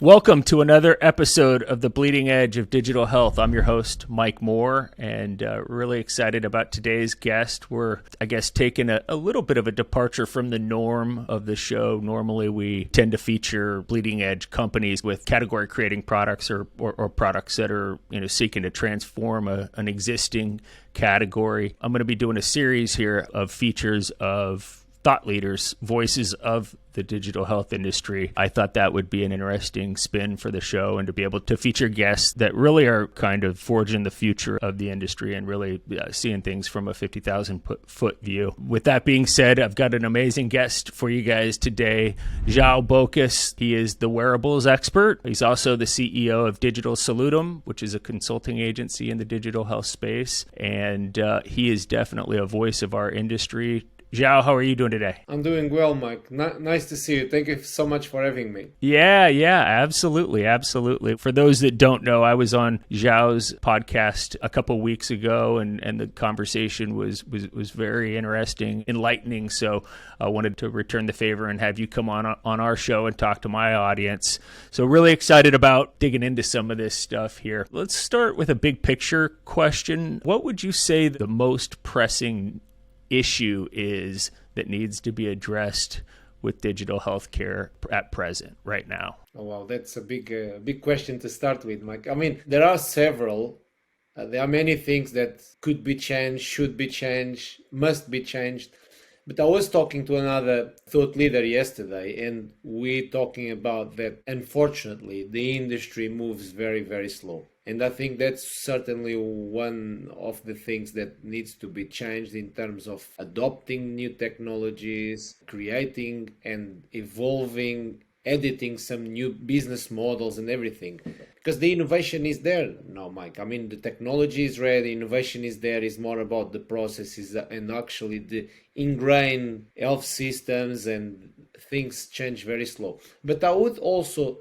Welcome to another episode of the Bleeding Edge of Digital Health. I'm your host, Mike Moore, and really excited about today's guest. We're, taking a little bit of a departure from the norm of the show. Normally, we tend to feature bleeding edge companies with category creating products or products that are seeking to transform an existing category. I'm going to be doing a series here of features of thought leaders, voices of the digital health industry. I thought that would be an interesting spin for the show and to be able to feature guests that really are kind of forging the future of the industry and really seeing things from a 50,000 foot view. With that being said, I've got an amazing guest for you guys today, João Bocas. He is the Wearables Expert. He's also the CEO of Digital Salutem, which is a consulting agency in the digital health space. And he is definitely a voice of our industry. Joao, how are you doing today? I'm doing well, Mike. Nice to see you. Thank you so much for having me. Yeah, absolutely. For those that don't know, I was on Joao's podcast a couple weeks ago, and the conversation was very interesting, enlightening. So I wanted to return the favor and have you come on our show and talk to my audience. So really excited about digging into some of this stuff here. Let's start with a big picture question. What would you say the most pressing issue is that needs to be addressed with digital healthcare at present right now? Oh, wow, that's a big question to start with, Mike. I mean, there are several. There are many things that could be changed, should be changed, must be changed. But I was talking to another thought leader yesterday, and we're talking about that, unfortunately, the industry moves very, very slow. And I think that's certainly one of the things that needs to be changed in terms of adopting new technologies, creating and evolving, editing some new business models and everything. Because the innovation is there now, Mike. I mean, the technology is ready, innovation is there. It's more about the processes and actually the ingrained health systems, and things change very slow. But I would also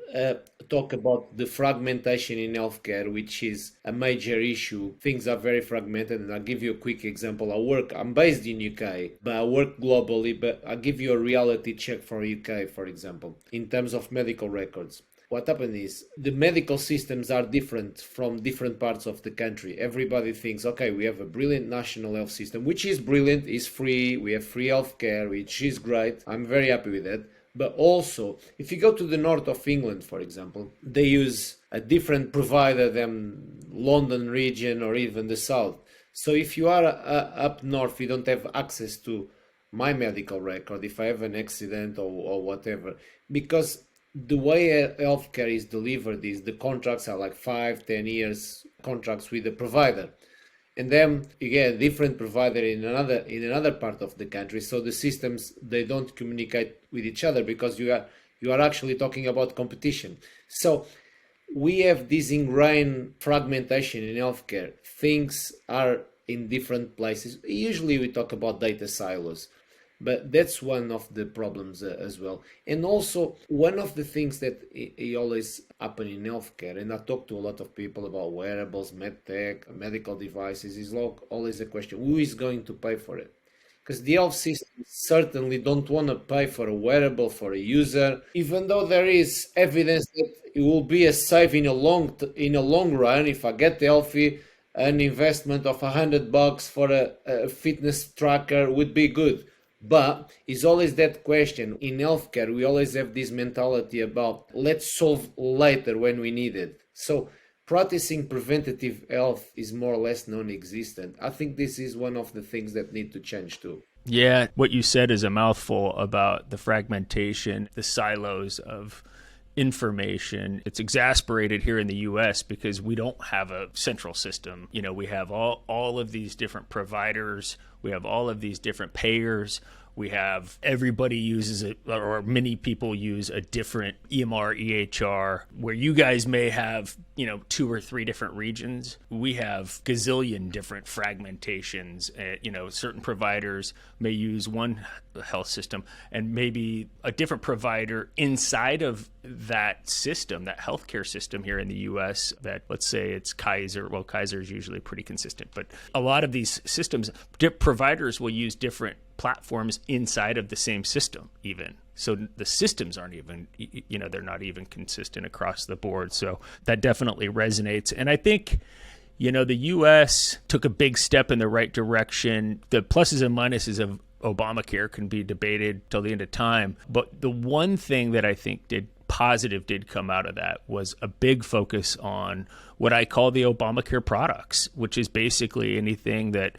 talk about the fragmentation in healthcare, which is a major issue. Things are very fragmented, and I'll give you a quick example. I'm based in UK, but I work globally, but I'll give you a reality check for UK, for example, in terms of medical records. What happened is the medical systems are different from different parts of the country. Everybody thinks, okay, we have a brilliant national health system, which is brilliant, is free. We have free healthcare, which is great. I'm very happy with that. But also, if you go to the north of England, for example, they use a different provider than London region or even the south. So if you are up north, you don't have access to my medical record if I have an accident or whatever, because the way healthcare is delivered is the contracts are like 5-10 years contracts with the provider, and then you get a different provider in another part of the country. So the systems, they don't communicate with each other because you are actually talking about competition. So we have this ingrained fragmentation in healthcare. Things are in different places. Usually we talk about data silos, but that's one of the problems as well. And also, one of the things that always happen in healthcare, and I talk to a lot of people about wearables, medtech, medical devices, is always a question, who is going to pay for it? Because the health systems certainly don't want to pay for a wearable for a user, even though there is evidence that it will be a save in a long run. If I get healthy, an investment of $100 for a fitness tracker would be good. But it's always that question. In healthcare, we always have this mentality about let's solve later when we need it. So practicing preventative health is more or less non-existent. I think this is one of the things that need to change too. Yeah, what you said is a mouthful about the fragmentation, the silos of information. It's exasperated here in the US because we don't have a central system. We have all of these different providers. We have all of these different payers. We have everybody uses it, or many people use a different EMR, EHR, where you guys may have, 2 or 3 different regions. We have gazillion different fragmentations. Certain providers may use one health system and maybe a different provider inside of that system, that healthcare system here in the US, that let's say it's Kaiser. Well, Kaiser is usually pretty consistent, but a lot of these systems, providers will use different platforms inside of the same system even. So the systems aren't even, they're not even consistent across the board. So that definitely resonates. And I think, the U.S. took a big step in the right direction. The pluses and minuses of Obamacare can be debated till the end of time. But the one thing that I think did come out of that was a big focus on what I call the Obamacare products, which is basically anything that,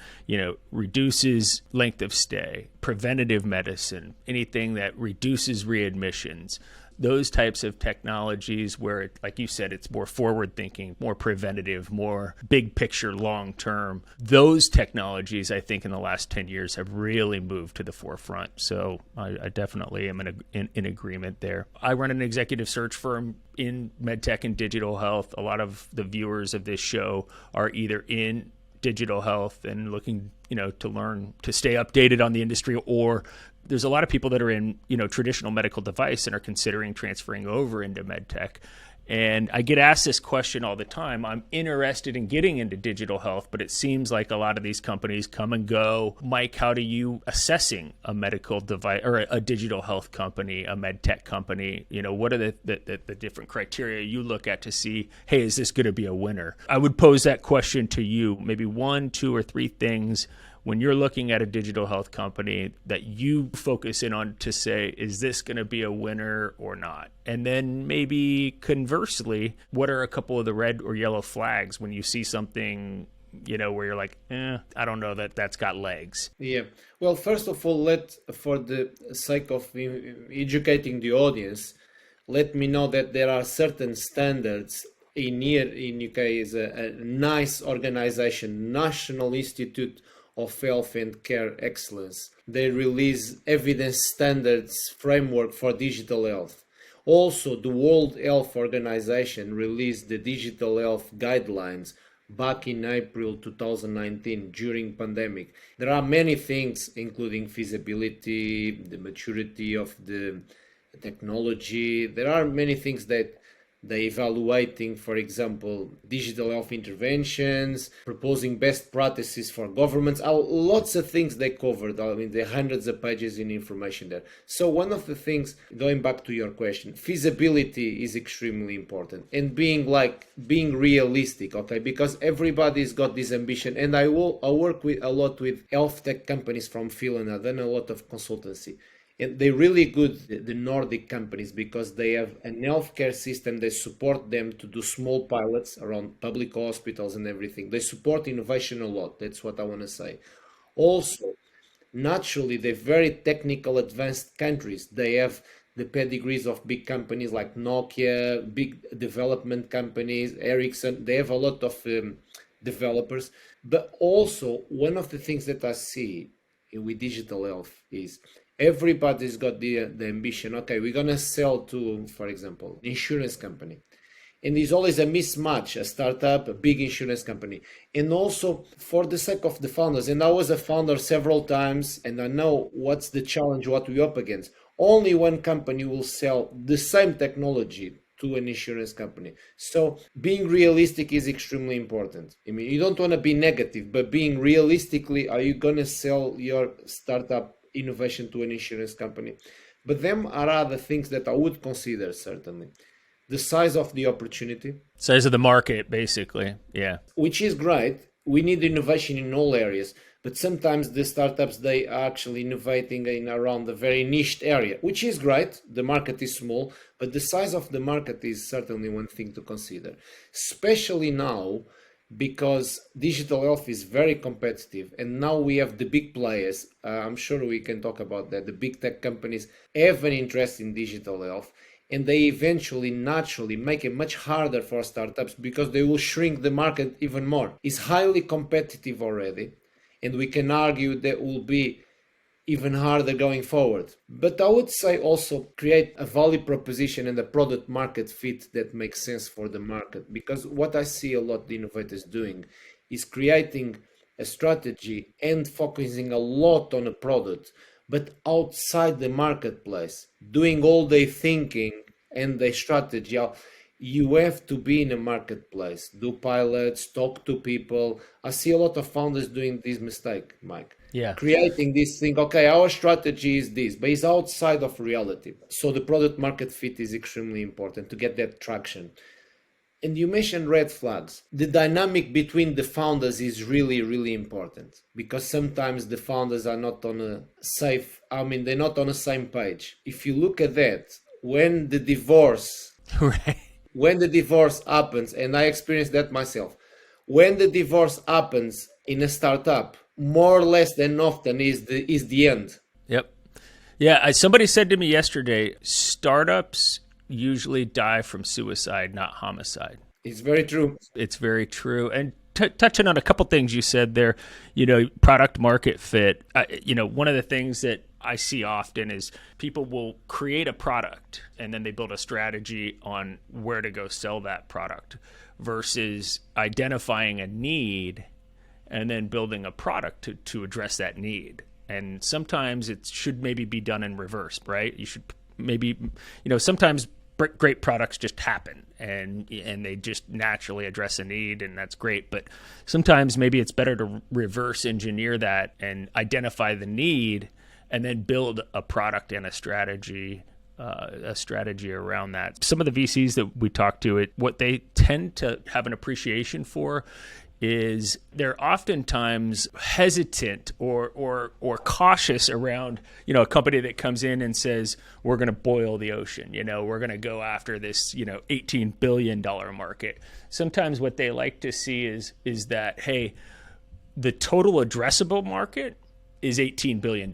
reduces length of stay, preventative medicine, anything that reduces readmissions, those types of technologies where, like you said, it's more forward thinking, more preventative, more big picture, long term. Those technologies, I think, in the last 10 years have really moved to the forefront. So I definitely am in agreement there. I run an executive search firm in medtech and digital health. A lot of the viewers of this show are either in digital health and looking, to learn, to stay updated on the industry, or there's a lot of people that are in, traditional medical device and are considering transferring over into medtech. And I get asked this question all the time. I'm interested in getting into digital health, but it seems like a lot of these companies come and go. Mike, how do you assessing a medical device or a digital health company, a medtech company? What are the different criteria you look at to see, hey, is this going to be a winner? I would pose that question to you, maybe 1, 2, or 3 things when you're looking at a digital health company that you focus in on to say, is this going to be a winner or not? And then maybe conversely, what are a couple of the red or yellow flags when you see something, where you're like, I don't know that that's got legs? Yeah. Well, first of all, for the sake of educating the audience, let me know that there are certain standards in UK is a nice organization, National Institute of Health and Care Excellence. They release evidence standards framework for digital health. Also, the World Health Organization released the digital health guidelines back in April 2019 during pandemic. There are many things, including feasibility, the maturity of the technology. There are many things that they're evaluating, for example, digital health interventions, proposing best practices for governments, lots of things they covered. I mean, there are hundreds of pages in information there. So one of the things, going back to your question, feasibility is extremely important, and being realistic, okay? Because everybody's got this ambition, and I work a lot with health tech companies from Finland. I've done a lot of consultancy. And they're really good, the Nordic companies, because they have a healthcare system. They support them to do small pilots around public hospitals and everything. They support innovation a lot. That's what I want to say. Also, naturally, they're very technical, advanced countries. They have the pedigrees of big companies like Nokia, big development companies, Ericsson. They have a lot of developers. But also, one of the things that I see with digital health is everybody's got the ambition. Okay, we're gonna sell to, for example, insurance company, and there's always a mismatch: a startup, a big insurance company, and also for the sake of the founders. And I was a founder several times, and I know what's the challenge, what we're up against. Only one company will sell the same technology to an insurance company. So being realistic is extremely important. I mean, you don't want to be negative, but being realistically, are you gonna sell your startup innovation to an insurance company? But them are other things that I would consider, certainly. The size of the opportunity. Size of the market, basically. Yeah. Which is great. We need innovation in all areas. But sometimes the startups, they are actually innovating in around a very niched area, which is great. The market is small, but the size of the market is certainly one thing to consider. Especially now, because digital health is very competitive, and now we have the big players. I'm sure we can talk about that. The big tech companies have an interest in digital health, and they eventually naturally make it much harder for startups because they will shrink the market even more. It's highly competitive already, and we can argue that will be even harder going forward. But I would say also create a value proposition and a product market fit that makes sense for the market. Because what I see a lot of the innovators doing is creating a strategy and focusing a lot on a product, but outside the marketplace, doing all their thinking and their strategy. You have to be in a marketplace, do pilots, talk to people. I see a lot of founders doing this mistake, Mike. Yeah. creating this thing. Okay, our strategy is this, but it's outside of reality. So the product market fit is extremely important to get that traction. And you mentioned red flags. The dynamic between the founders is really, really important, because sometimes the founders are not on a they're not on the same page. If you look at that, when the divorce, Right. when the divorce happens, and I experienced that myself, when the divorce happens in a startup, more or less than often is the end. Yep. Yeah. Somebody said to me yesterday, startups usually die from suicide, not homicide. It's very true. It's very true. And touching on a couple things you said there, product market fit. One of the things that I see often is people will create a product and then they build a strategy on where to go sell that product versus identifying a need and then building a product to address that need. And sometimes it should maybe be done in reverse, right? You should maybe, sometimes great products just happen and they just naturally address a need, and that's great. But sometimes maybe it's better to reverse engineer that and identify the need and then build a product and a strategy around that. Some of the VCs that we talk to, what they tend to have an appreciation for is they're oftentimes hesitant or cautious around, a company that comes in and says, we're going to boil the ocean, we're going to go after this, $18 billion market. Sometimes what they like to see is that, hey, the total addressable market is $18 billion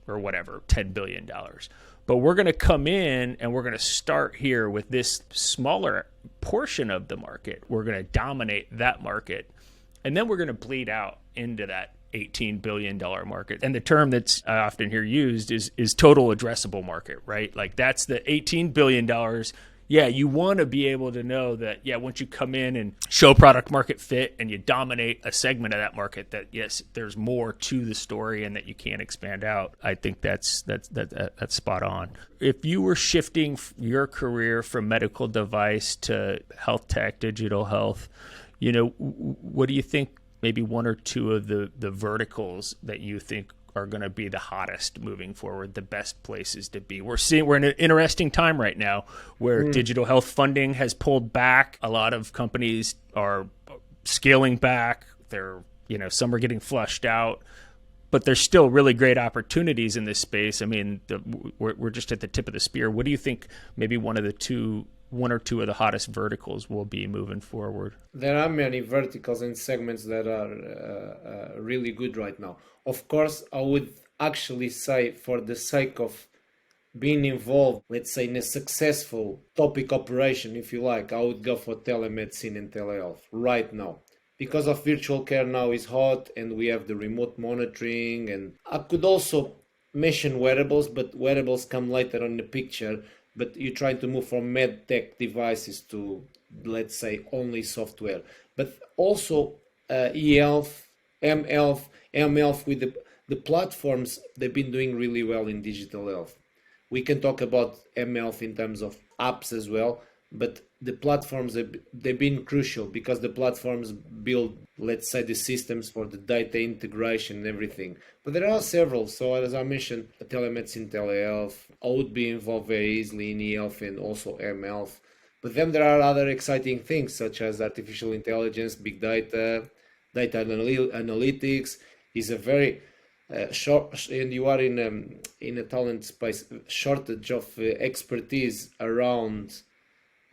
or whatever, $10 billion. But we're going to come in and we're going to start here with this smaller portion of the market. We're going to dominate that market. And then we're going to bleed out into that $18 billion market. And the term that's I often hear used is total addressable market, right? Like that's the $18 billion. Yeah, you want to be able to know that, once you come in and show product market fit and you dominate a segment of that market, that yes, there's more to the story and that you can't expand out. I think that's spot on. If you were shifting your career from medical device to health tech, digital health, what do you think maybe one or two of the verticals that you think are going to be the hottest moving forward, the best places to be? We're in an interesting time right now where digital health funding has pulled back. A lot of companies are scaling back. They're, some are getting flushed out, but there's still really great opportunities in this space. I mean, we're just at the tip of the spear. What do you think maybe one or two of the hottest verticals will be moving forward? There are many verticals and segments that are really good right now. Of course, I would actually say, for the sake of being involved, let's say, in a successful topic operation, if you like, I would go for telemedicine and telehealth right now. Because of virtual care now is hot and we have the remote monitoring. And I could also mention wearables, but wearables come later on the picture. But you're trying to move from med tech devices to, let's say, only software. But also e-health, m-health with the platforms, they've been doing really well in digital health. We can talk about m-health in terms of apps as well, but the platforms, they've been crucial because the platforms build, let's say, the systems for the data integration and everything. But there are several. So as I mentioned, telemedicine, telehealth, I would be involved very easily in e-health and also m-health. But then there are other exciting things such as artificial intelligence, big data, analytics is a very short, and you are in a talent space, shortage of expertise around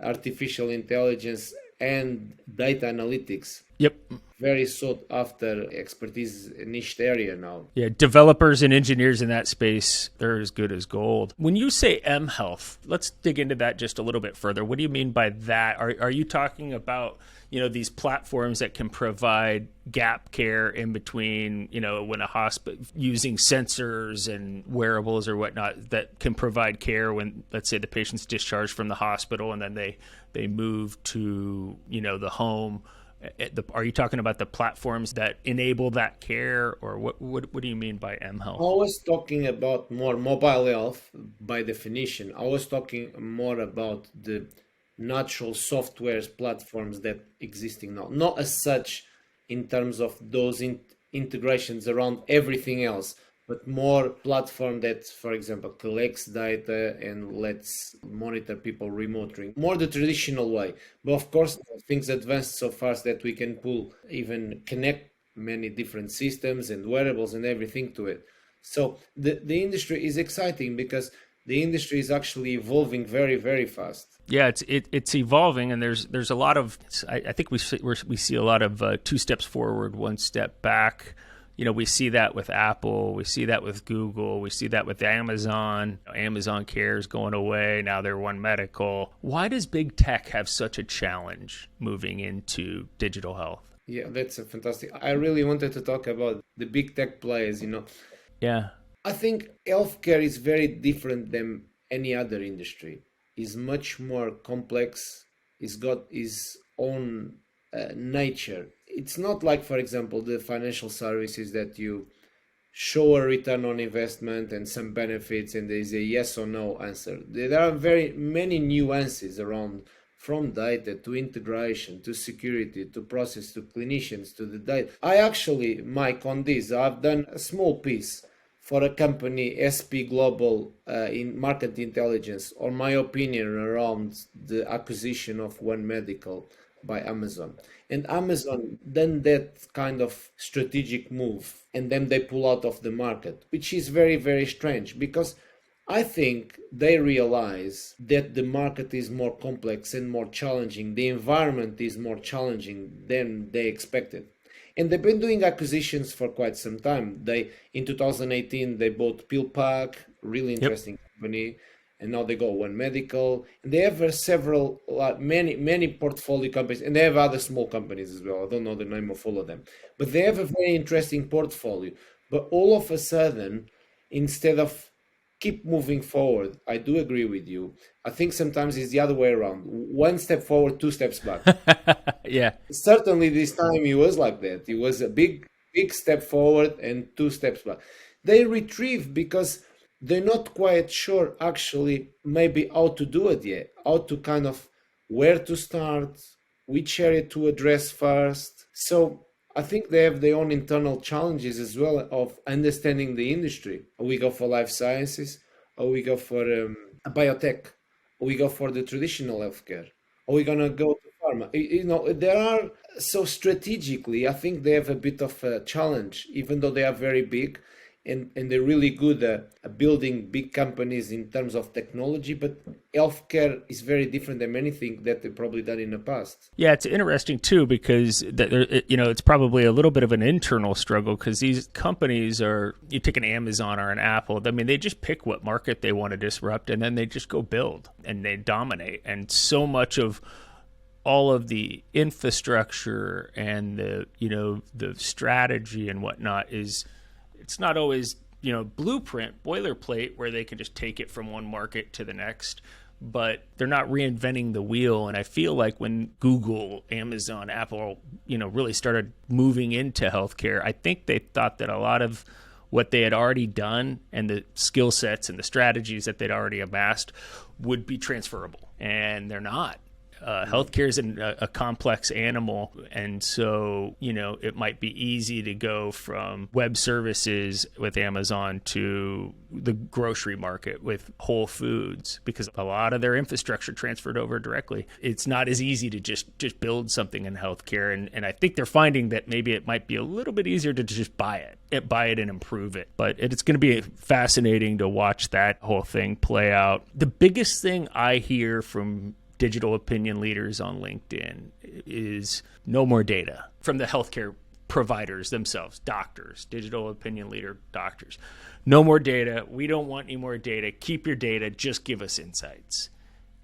artificial intelligence and data analytics. Yep. Very sought after expertise niched area now. Yeah, developers and engineers in that space, they're as good as gold. When you say m-health, let's dig into that just a little bit further. What do you mean by that? Are you talking about, these platforms that can provide gap care in between, when a hospital using sensors and wearables or whatnot that can provide care when, let's say, the patient's discharged from the hospital and then they move to, the home? Are you talking about the platforms that enable that care, or what do you mean by m-health? I was talking about more mobile health by definition. I was talking more about the natural software platforms that existing now, not as such in terms of those integrations around everything else, but more platform that, for example, collects data and lets monitor people remotely, more the traditional way. But of course, things advanced so fast that we can even connect many different systems and wearables and everything to it. So the industry is exciting because the industry is actually evolving very, very fast. Yeah, it's evolving, and there's a lot of I think we see a lot of 2 steps forward, 1 step back. We see that with Apple, we see that with Google, we see that with Amazon. Amazon Care's going away, now they're One Medical. Why does big tech have such a challenge moving into digital health? Yeah, that's a fantastic. I really wanted to talk about the big tech players. Yeah. I think healthcare is very different than any other industry. It's much more complex. It's got its own nature. It's not like, for example, the financial services that you show a return on investment and some benefits, and there is a yes or no answer. There are very many nuances around, from data to integration to security to process to clinicians to the data. I actually, Mike, on this, I've done a small piece for a company, SP Global, in market intelligence, on my opinion around the acquisition of One Medical by Amazon. And Amazon done that kind of strategic move, and then they pull out of the market, which is very, very strange, because I think they realize that the market is more complex and more challenging. The environment is more challenging than they expected. And they've been doing acquisitions for quite some time. In 2018, they bought PillPack, really interesting company. And now they go One Medical. And they have many portfolio companies. And they have other small companies as well. I don't know the name of all of them. But they have a very interesting portfolio. But all of a sudden, instead of keep moving forward, I do agree with you. I think sometimes it's the other way around. 1 step forward, 2 steps back. Yeah. Certainly this time it was like that. It was a big step forward and 2 steps back. They retrieve because they're not quite sure actually maybe how to do it yet, how to kind of where to start, which area to address first. So I think they have their own internal challenges as well of understanding the industry. Or we go for life sciences, or we go for biotech, or we go for the traditional healthcare, or we're gonna go to pharma. There are, so strategically, I think they have a bit of a challenge, even though they are very big. And they're really good at building big companies in terms of technology, but healthcare is very different than anything that they've probably done in the past. Yeah, it's interesting too because it's probably a little bit of an internal struggle because these companies are, you take an Amazon or an Apple, I mean, they just pick what market they want to disrupt and then they just go build and they dominate. And so much of all of the infrastructure and the strategy and whatnot it's not always, blueprint, boilerplate where they can just take it from one market to the next, but they're not reinventing the wheel. And I feel like when Google, Amazon, Apple, really started moving into healthcare, I think they thought that a lot of what they had already done and the skill sets and the strategies that they'd already amassed would be transferable, and they're not. Healthcare is a complex animal, and so it might be easy to go from web services with Amazon to the grocery market with Whole Foods because a lot of their infrastructure transferred over directly. It's not as easy to just build something in healthcare, and I think they're finding that maybe it might be a little bit easier to just buy it and improve it. But it's going to be fascinating to watch that whole thing play out. The biggest thing I hear from digital opinion leaders on LinkedIn is no more data from the healthcare providers themselves, doctors, digital opinion leader doctors. No more data. We don't want any more data. Keep your data. Just give us insights.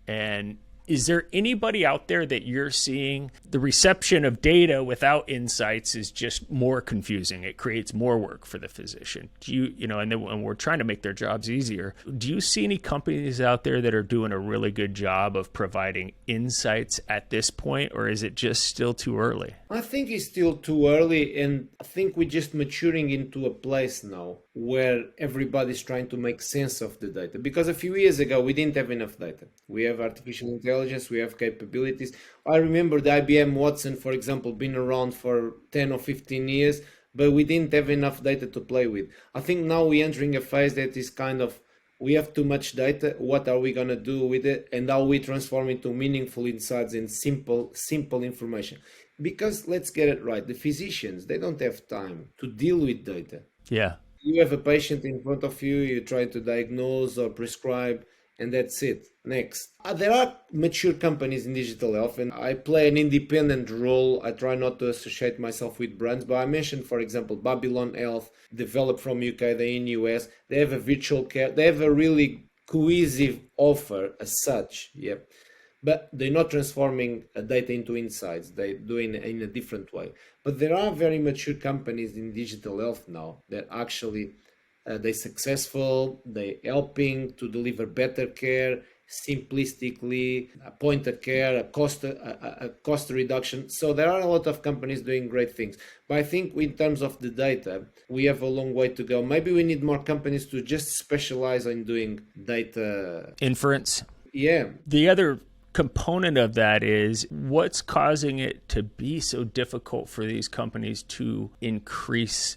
And is there anybody out there that you're seeing the reception of data without insights is just more confusing? It creates more work for the physician. And we're trying to make their jobs easier. Do you see any companies out there that are doing a really good job of providing insights at this point, or is it just still too early? I think it's still too early, and I think we're just maturing into a place now where everybody's trying to make sense of the data. Because a few years ago, we didn't have enough data. We have artificial intelligence, we have capabilities. I remember the IBM Watson, for example, been around for 10 or 15 years, but we didn't have enough data to play with. I think now we're entering a phase that is kind of, we have too much data. What are we going to do with it? And how we transform into meaningful insights and simple information. Because let's get it right, the physicians, they don't have time to deal with data. Yeah. You have a patient in front of you, you try to diagnose or prescribe, and that's it. Next. There are mature companies in digital health, and I play an independent role. I try not to associate myself with brands, but I mentioned, for example, Babylon Health, developed from UK, they're in US. They have a virtual care. They have a really cohesive offer as such. Yep. But they're not transforming data into insights. They're doing it in a different way. But there are very mature companies in digital health now that actually they're successful. They're helping to deliver better care simplistically, a point of care, a cost reduction. So there are a lot of companies doing great things. But I think in terms of the data, we have a long way to go. Maybe we need more companies to just specialize in doing data inference. Yeah. The other component of that is what's causing it to be so difficult for these companies to increase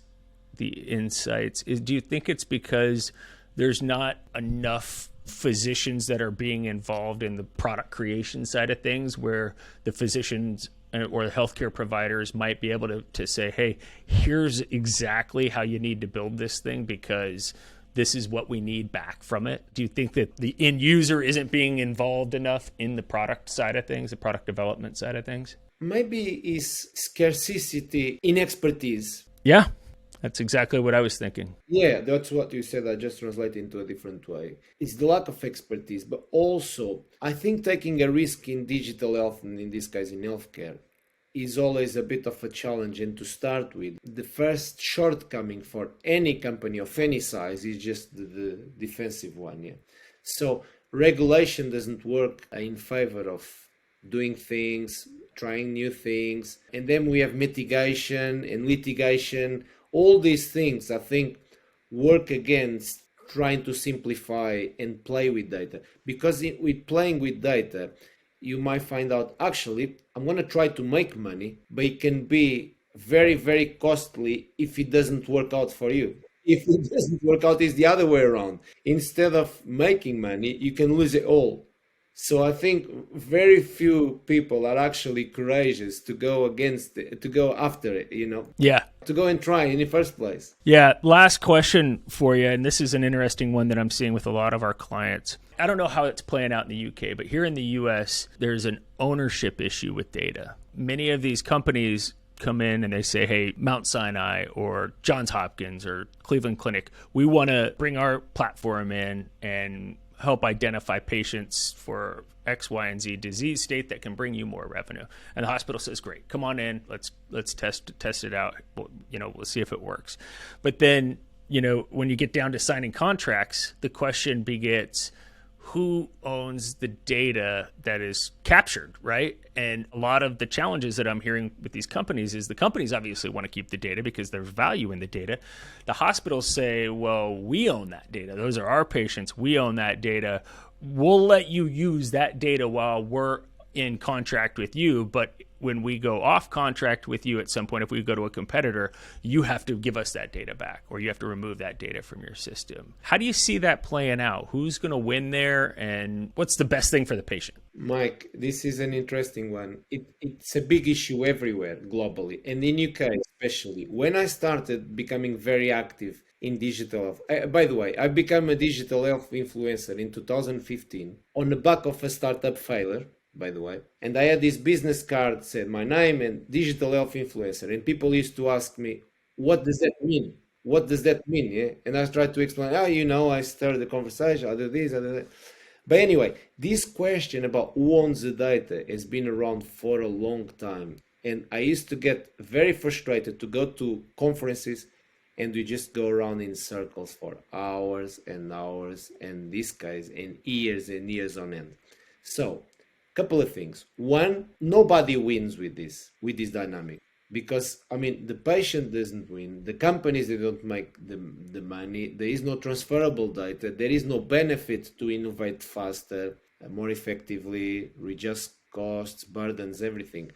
the insights. Do you think it's because there's not enough physicians that are being involved in the product creation side of things, where the physicians or the healthcare providers might be able to say, hey, here's exactly how you need to build this thing because this is what we need back from it? Do you think that the end user isn't being involved enough in the product side of things, the product development side of things? Maybe it's scarcity in expertise. Yeah, that's exactly what I was thinking. Yeah, that's what you said. I just translate into a different way. It's the lack of expertise, but also I think taking a risk in digital health, and in this case in healthcare, is always a bit of a challenge. And to start with, the first shortcoming for any company of any size is just the defensive one. Yeah. So regulation doesn't work in favor of doing things, trying new things. And then we have mitigation and litigation. All these things, I think, work against trying to simplify and play with data. Because with playing with data, you might find out, actually, I'm going to try to make money, but it can be very, very costly if it doesn't work out for you. If it doesn't work out, it's the other way around. Instead of making money, you can lose it all. So I think very few people are actually courageous to go against it, to go after it, Yeah. To go and try in the first place. Yeah. Last question for you. And this is an interesting one that I'm seeing with a lot of our clients. I don't know how it's playing out in the UK, but here in the US, there's an ownership issue with data. Many of these companies come in and they say, hey, Mount Sinai or Johns Hopkins or Cleveland Clinic, we want to bring our platform in and help identify patients for X, Y, and Z disease state that can bring you more revenue. And the hospital says, great, come on in, let's test it out. We'll see if it works. But then, when you get down to signing contracts, the question begets, who owns the data that is captured, right? And a lot of the challenges that I'm hearing with these companies is the companies obviously want to keep the data because there's value in the data. The hospitals say, well, we own that data. Those are our patients. We own that data. We'll let you use that data while we're in contract with you, but when we go off contract with you at some point, if we go to a competitor, you have to give us that data back, or you have to remove that data from your system. How do you see that playing out? Who's going to win there, and what's the best thing for the patient? Mike, this is an interesting one. It's a big issue everywhere globally, and in UK especially. When I started becoming very active in digital health, by the way, I became a digital health influencer in 2015 on the back of a startup failure, by the way. And I had this business card said my name and digital health influencer. And people used to ask me, what does that mean? What does that mean? Yeah? And I tried to explain, I started the conversation, I do this, I do that. But anyway, this question about who owns the data has been around for a long time. And I used to get very frustrated to go to conferences and we just go around in circles for hours and hours, and this case, and years on end. So, couple of things. One, nobody wins with this dynamic, because the patient doesn't win, the companies, they don't make the money, there is no transferable data, there is no benefit to innovate faster, more effectively, reduce costs, burdens, everything.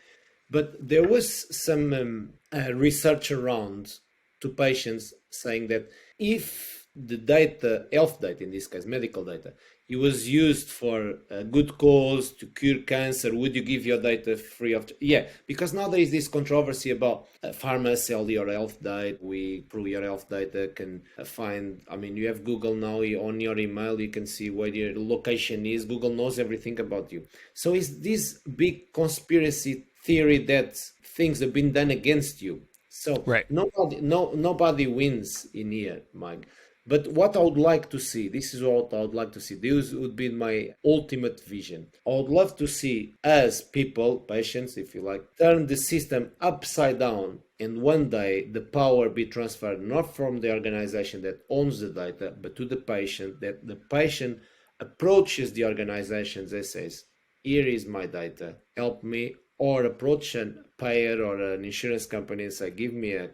But there was some research around to patients saying that if the data, health data in this case, medical data, it was used for a good cause to cure cancer, would you give your data free of? Yeah, because now there is this controversy about pharma sell your health data. We, through your health data, can find, I mean, you have Google now on your email, you can see where your location is. Google knows everything about you. So is this big conspiracy theory that things have been done against you? So Right. nobody wins in here, Mike. But what I would like to see, this is what I would like to see. This would be my ultimate vision. I would love to see us people, patients, if you like, turn the system upside down, and one day the power be transferred not from the organization that owns the data, but to the patient, that the patient approaches the organizations and says, here is my data, help me, or approach a payer or an insurance company and say, give me a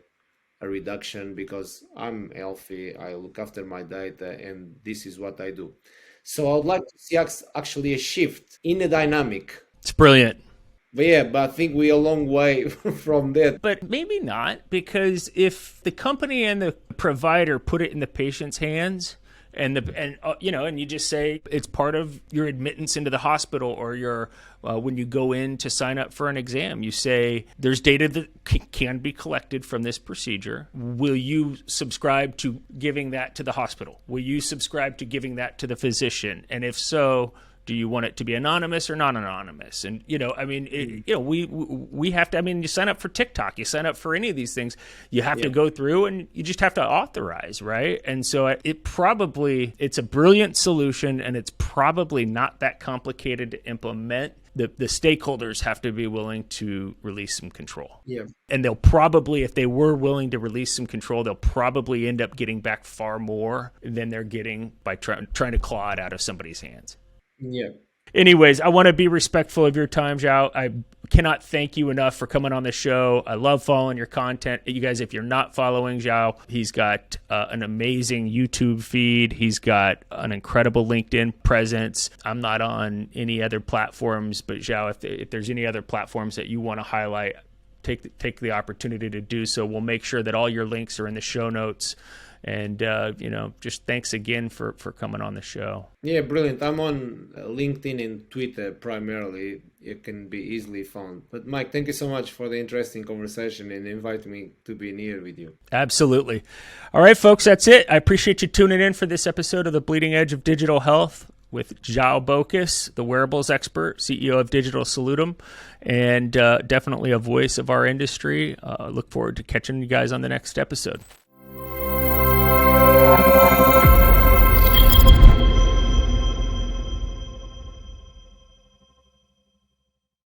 reduction because I'm healthy, I look after my data, and this is what I do. So I would like to see actually a shift in the dynamic. It's brilliant. But yeah, but I think we're a long way from that. But maybe not, because if the company and the provider put it in the patient's hands, and you just say it's part of your admittance into the hospital, or your when you go in to sign up for an exam, you say there's data that can be collected from this procedure. Will you subscribe to giving that to the hospital? Will you subscribe to giving that to the physician? And if so, do you want it to be anonymous or not anonymous? And, we have to, you sign up for TikTok, you sign up for any of these things, you have to go through and you just have to authorize, right? And so it's a brilliant solution, and it's probably not that complicated to implement. The stakeholders have to be willing to release some control. Yeah. And they'll probably, if they were willing to release some control, they'll probably end up getting back far more than they're getting by trying to claw it out of somebody's hands. Yeah. Anyways, I want to be respectful of your time, Joao. I cannot thank you enough for coming on the show. I love following your content. You guys, if you're not following Joao, he's got an amazing YouTube feed. He's got an incredible LinkedIn presence. I'm not on any other platforms, but Joao, if there's any other platforms that you want to highlight, take the opportunity to do so. We'll make sure that all your links are in the show notes. And, just thanks again for coming on the show. Yeah, brilliant. I'm on LinkedIn and Twitter primarily. It can be easily found. But Mike, thank you so much for the interesting conversation and inviting me to be here with you. Absolutely. All right, folks, that's it. I appreciate you tuning in for this episode of The Bleeding Edge of Digital Health with João Bocas, the Wearables Expert, CEO of Digital Salutem, and definitely a voice of our industry. Look forward to catching you guys on the next episode.